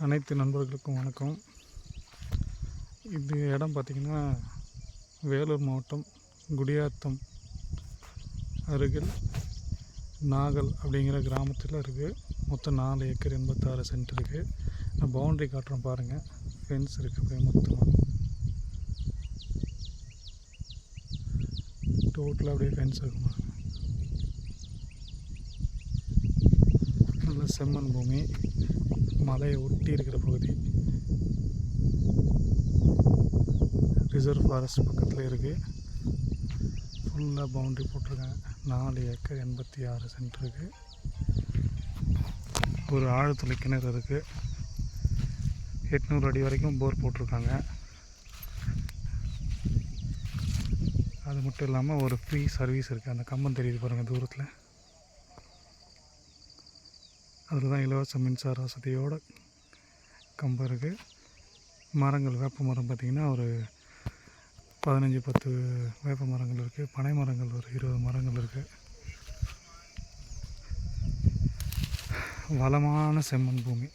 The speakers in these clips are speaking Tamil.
அனைத்து நண்பர்களுக்கும் வணக்கம். இது இடம் பார்த்திங்கன்னா வேலூர் மாவட்டம் குடியாத்தம் அருகில் நாகல் அப்படிங்கிற கிராமத்தில் இருக்குது. மொத்தம் 4 ஏக்கர் 86 சென்ட் இருக்குது. நான் பவுண்ட்ரி காட்டுறேன் பாருங்கள். ஃபென்ஸ் இருக்குது. அப்படியே மொத்தமாக டோட்டலாக அப்படியே ஃபென்ஸ் இருக்கும். நல்ல செம்மண் பூமி, மலையை ஒட்டி இருக்கிற பகுதி. ரிசர்வ் ஃபாரஸ்ட் பக்கத்தில் இருக்குது. ஃபுல்லாக பவுண்ட்ரி போட்டிருக்காங்க. 4 ஏக்கர் 86 சென்ட் இருக்குது. ஒரு ஆழ்துளை கிணறு இருக்குது. 800 அடி வரைக்கும் போர் போட்டிருக்காங்க. அது மட்டும் இல்லாமல் ஒரு ஃப்ரீ சர்வீஸ் இருக்குது. அந்த கம்பம் தெரியுது பாருங்கள் தூரத்தில். அதில் தான் இலவச மின்சார வசதியோட கம்பம் இருக்குது. மரங்கள், வேப்ப மரம் பார்த்திங்கன்னா ஒரு 15-10 வேப்ப மரங்கள் இருக்குது. பனை மரங்கள் ஒரு 20 மரங்கள் இருக்குது. வளமான செம்மண் பூமி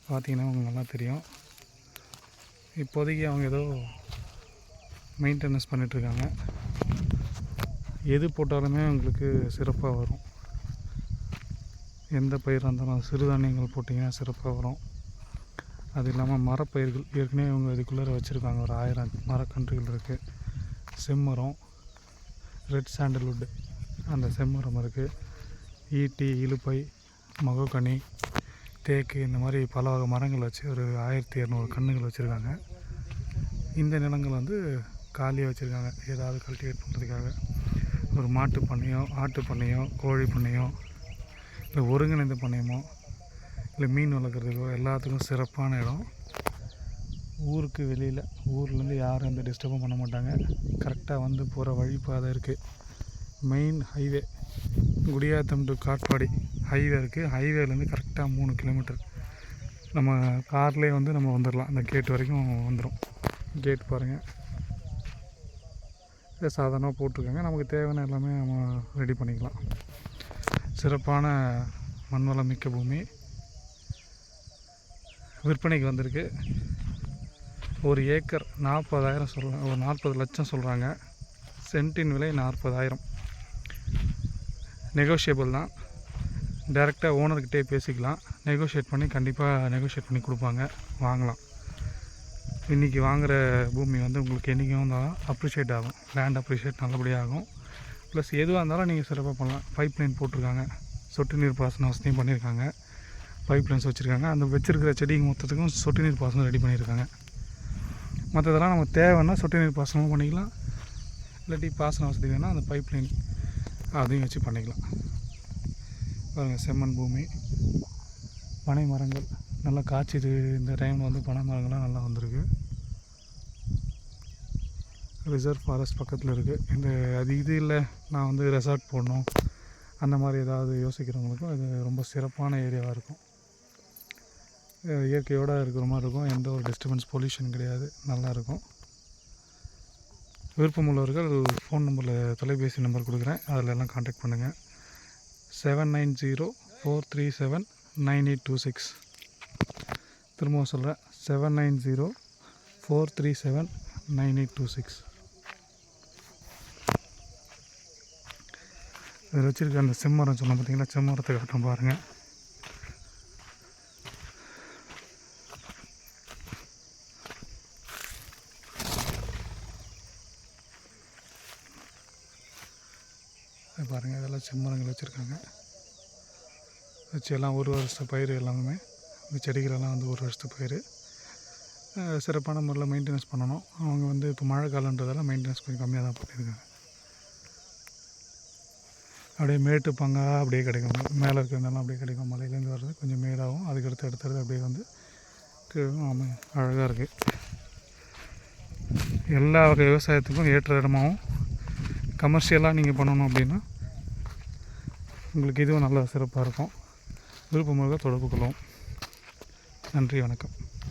பார்த்திங்கன்னா உங்களுக்கு நல்லா தெரியும். இப்போதைக்கு அவங்க ஏதோ மெயின்டெனன்ஸ் பண்ணிகிட்ருக்காங்க. எது போட்டாலுமே உங்களுக்கு சிறப்பாக வரும். எந்த பயிராக இருந்தாலும் சிறுதானியங்கள் போட்டிங்கன்னா சிறப்பாக வரும். அது இல்லாமல் மரப்பயிர்கள் ஏற்கனவே இவங்க இதுக்குள்ளே வச்சுருக்காங்க. ஒரு 1000 மரக்கன்றுகள் இருக்குது. செம்மரம், ரெட் சாண்டல்வுட் அந்த செம்மரம் இருக்குது. ஈட்டி, இலுப்பை, மகோகனி, தேக்கு இந்த மாதிரி பல வகை மரங்கள் வச்சு ஒரு 1200 கன்றுகள் வச்சுருக்காங்க. இந்த நிலங்கள் வந்து காலியாக வச்சுருக்காங்க. ஏதாவது கல்டிவேட் பண்ணுறதுக்காக ஒரு மாட்டு பண்ணையோ, ஆட்டு பண்ணையோ, கோழி பண்ணையோ, இல்லை ஒருங்கிணைந்த பண்ணையமோ, இல்லை மீன் வளர்க்குறதுக்கோ எல்லாத்துக்கும் சிறப்பான இடம். ஊருக்கு வெளியில், ஊர்லேருந்து யாரும் எந்த டிஸ்டர்பும் பண்ண மாட்டாங்க. கரெக்டாக வந்து போகிற வழிபாதை இருக்குது. Main highway Gudiyattam to Katpadi highway இருக்குது. ஹைவேலேருந்து கரெக்டாக 3 கிலோமீட்டர். நம்ம கார்லேயே வந்து நம்ம வந்துடலாம். அந்த கேட் வரைக்கும் வந்துடும். கேட் பாருங்கள், சாதாரணமாக போட்டிருக்காங்க. நமக்கு தேவையான எல்லாமே நம்ம ரெடி பண்ணிக்கலாம். சிறப்பான மண்வளம் மிக்க பூமி விற்பனைக்கு வந்திருக்கு. ஒரு ஏக்கர் 40,000 சொல்கிறாங்க. ஒரு 40 லட்சம் சொல்கிறாங்க. சென்ட்டின் விலை 40,000. நெகோஷியபிள் தான். டைரெக்டாக ஓனர்கிட்டே பேசிக்கலாம். நெகோஷியேட் பண்ணி கண்டிப்பாக நெகோஷியேட் பண்ணி கொடுப்பாங்க. வாங்கலாம். இன்றைக்கி வாங்குகிற பூமி வந்து உங்களுக்கு என்றைக்கும் தான் அப்ரிஷியேட் ஆகும். லேண்ட் அப்ரிஷியேட் நல்லபடியாக ஆகும். ப்ளஸ் எதுவாக இருந்தாலும் நீங்கள் சிறப்பாக பண்ணலாம். பைப் லைன் போட்டிருக்காங்க. சொட்டு நீர் பாசன வசதியும் பண்ணியிருக்காங்க. பைப் லைன்ஸ் வச்சுருக்காங்க. அந்த வச்சுருக்கிற செடிக்கு மொத்தத்துக்கும் சொட்டு நீர் பாசனம் ரெடி பண்ணியிருக்காங்க. மற்றதெல்லாம் நம்ம தேவைன்னா சொட்டு நீர் பாசனமும் பண்ணிக்கலாம். இல்லாட்டி பாசன வசதி வேணால் அந்த பைப் லைன் அதையும் வச்சு பண்ணிக்கலாம். பாருங்கள், செம்மண் பூமி, பனை மரங்கள் நல்லா காய்ச்சிது. இந்த டைமில் வந்து பனை மரங்கள்லாம் நல்லா வந்திருக்கு. ரிசர்வ் ஃபாரஸ்ட் பக்கத்தில் இருக்குது. இது இல்லை, நான் வந்து ரெசார்ட் போடணும் அந்த மாதிரி ஏதாவது யோசிக்கிறவங்களுக்கும் இது ரொம்ப சிறப்பான ஏரியாவாக இருக்கும். இயற்கையோடு இருக்கிற மாதிரி இருக்கும். எந்த ஒரு டிஸ்டர்பன்ஸ், பொல்யூஷன் கிடையாது. நல்லாயிருக்கும். விருப்பமுள்ளவர்கள் ஃபோன் நம்பரில், தொலைபேசி நம்பர் கொடுக்குறேன். அதில் எல்லாம் கான்டாக்ட் பண்ணுங்கள். 7904379826. திரும்பவும் சொல்கிறேன், 7904379826. இதில் வச்சுருக்க அந்த செம்மரம் சொன்ன பார்த்தீங்களா, செம்மரத்தை காட்டுறோம் பாருங்கள். பாருங்கள், இதெல்லாம் செம்மரங்கள் வச்சுருக்காங்க. வச்சு எல்லாம் 1 வருஷத்து பயிர். எல்லாமே இந்த செடிகளெல்லாம் வந்து 1 வருஷத்து பயிர். சிறப்பான முறையில் மெயின்டெனன்ஸ் பண்ணணும். அவங்க வந்து இப்போ மழை காலன்றதால மெயின்டெனன்ஸ் கொஞ்சம் கம்மியாக தான் பண்ணியிருக்காங்க. அப்படியே மேட்டு பங்காக அப்படியே கிடைக்கும். மேலே இருக்கிறதெல்லாம் அப்படியே கிடைக்கும். மலையிலேருந்து வர்றது கொஞ்சம் மேடாகவும், அதுக்கடுத்து அடுத்தது அப்படியே வந்து அழகாக இருக்குது. எல்லா வகை விவசாயத்துக்கும் ஏற்ற இடமாகவும் கமர்ஷியலாக நீங்கள் பண்ணணும் அப்படின்னா உங்களுக்கு இதுவும் நல்ல சிறப்பாக இருக்கும். விருப்பமாக தொடர்பு கொள்ளும். நன்றி, வணக்கம்.